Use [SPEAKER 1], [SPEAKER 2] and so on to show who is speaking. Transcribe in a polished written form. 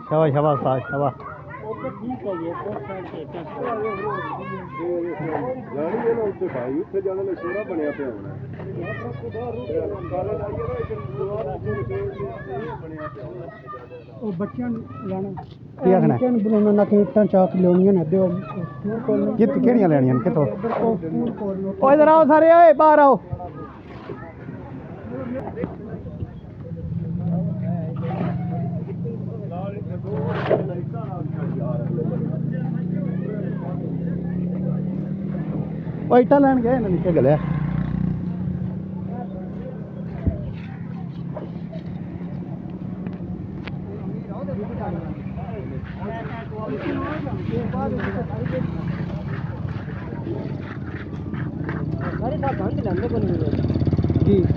[SPEAKER 1] शाबाश शाबाश शाबाश
[SPEAKER 2] बच्चों लैना
[SPEAKER 1] ਕੀ ਆਖਣਾ
[SPEAKER 2] बनाना कि इट्टां चाक लियानियां ने दिओ
[SPEAKER 1] ਕਿਹੜੀਆਂ ਲੈਣੀਆਂ ਕਿੱਥੋਂ ਓ ਇਧਰ ਆਓ ਸਾਰੇ ਓਏ ਬਾਹਰ ਆਓ ਓ ਇੱਟਾਂ ਲੈਣ ਗਏ ਨਾ ਨੀਚੇ ਗਲਿਆ
[SPEAKER 2] जी